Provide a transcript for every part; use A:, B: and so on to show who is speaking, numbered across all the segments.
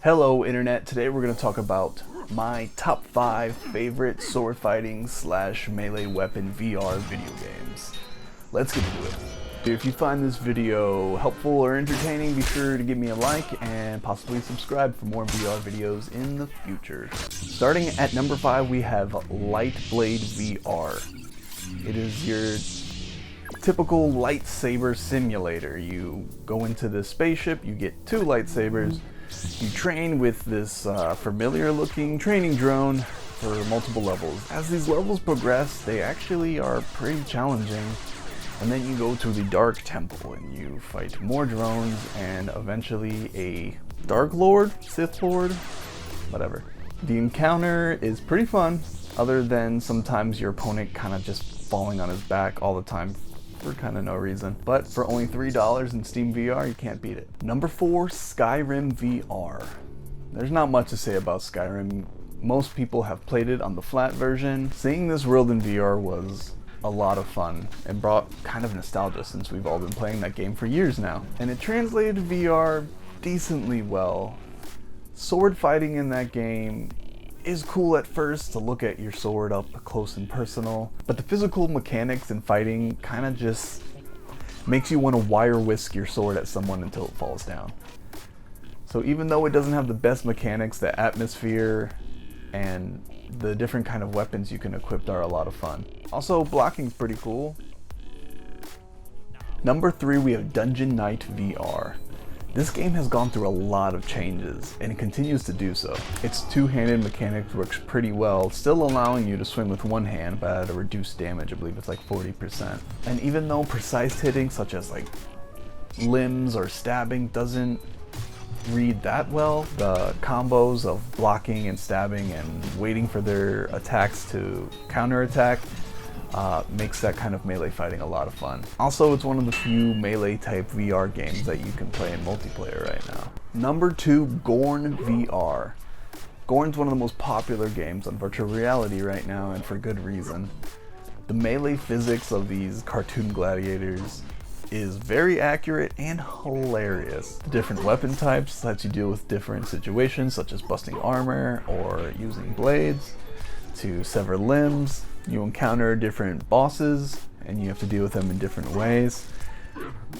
A: Hello Internet, today we're going to talk about my top 5 favorite sword fighting / melee weapon VR video games. Let's get into it. If you find this video helpful or entertaining, be sure to give me a like and possibly subscribe for more VR videos in the future. Starting at number 5, we have Lightblade VR. It is your typical lightsaber simulator. You go into this spaceship, you get 2 lightsabers, you train with this familiar looking training drone for multiple levels. As these levels progress, they actually are pretty challenging. And then you go to the Dark Temple and you fight more drones and eventually a Dark Lord, Sith Lord, whatever. The encounter is pretty fun, other than sometimes your opponent kind of just falling on his back all the time for kind of no reason. But for only $3 in SteamVR, you can't beat it. Number 4, Skyrim VR. There's not much to say about Skyrim. Most people have played it on the flat version. Seeing this world in VR was a lot of fun and brought kind of nostalgia since we've all been playing that game for years now. And it translated to VR decently well. Sword fighting in that game is cool at first to look at your sword up close and personal, but the physical mechanics in fighting kind of just makes you want to wire whisk your sword at someone until it falls down. So even though it doesn't have the best mechanics, the atmosphere and the different kind of weapons you can equip are a lot of fun. Also, blocking's pretty cool. Number 3, we have Dungeon Knight VR. This game has gone through a lot of changes, and it continues to do so. Its two-handed mechanic works pretty well, still allowing you to swing with one hand, but at a reduced damage. I believe it's like 40%. And even though precise hitting, such as like limbs or stabbing, doesn't read that well, the combos of blocking and stabbing and waiting for their attacks to counterattack makes that kind of melee fighting a lot of fun. Also, it's one of the few melee type VR games that you can play in multiplayer right now. Number 2, Gorn VR. Gorn's one of the most popular games on virtual reality right now, and for good reason. The melee physics of these cartoon gladiators is very accurate and hilarious. The different weapon types lets you deal with different situations, such as busting armor or using blades to sever limbs. You encounter different bosses and you have to deal with them in different ways.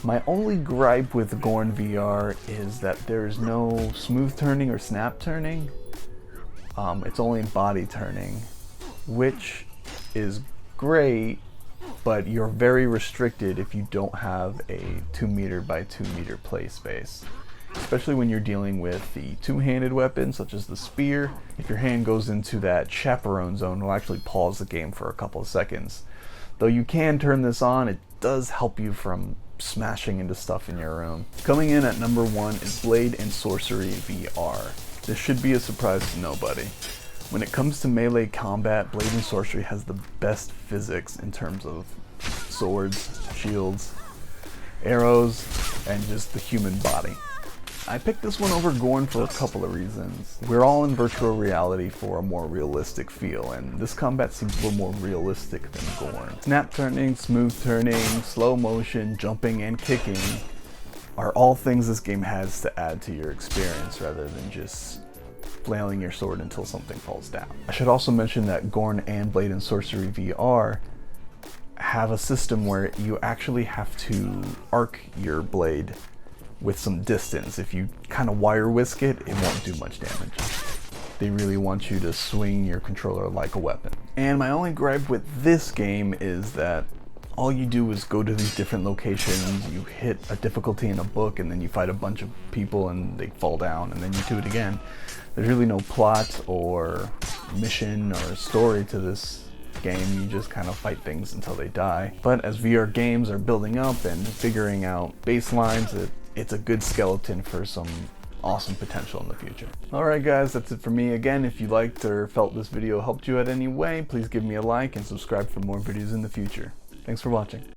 A: My only gripe with Gorn VR is that there is no smooth turning or snap turning. It's only body turning, which is great, but you're very restricted if you don't have a 2 meter by 2 meter play space. Especially when you're dealing with the two-handed weapons, such as the spear. If your hand goes into that chaperone zone, it'll actually pause the game for a couple of seconds. Though you can turn this on, it does help you from smashing into stuff in your room. Coming in at number 1 is Blade and Sorcery VR. This should be a surprise to nobody. When it comes to melee combat, Blade and Sorcery has the best physics in terms of swords, shields, arrows, and just the human body. I picked this one over Gorn for a couple of reasons. We're all in virtual reality for a more realistic feel, and this combat seems a little more realistic than Gorn. Snap turning, smooth turning, slow motion, jumping, and kicking are all things this game has to add to your experience rather than just flailing your sword until something falls down. I should also mention that Gorn and Blade and Sorcery VR have a system where you actually have to arc your blade with some distance. If you kind of wire whisk it, it won't do much damage. They really want you to swing your controller like a weapon. And my only gripe with this game is that all you do is go to these different locations, you hit a difficulty in a book, and then you fight a bunch of people and they fall down, and then you do it again. There's really no plot or mission or story to this game. You just kind of fight things until they die. But as VR games are building up and figuring out baselines, it's a good skeleton for some awesome potential in the future. Alright guys, that's it for me. Again, if you liked or felt this video helped you in any way, please give me a like and subscribe for more videos in the future. Thanks for watching.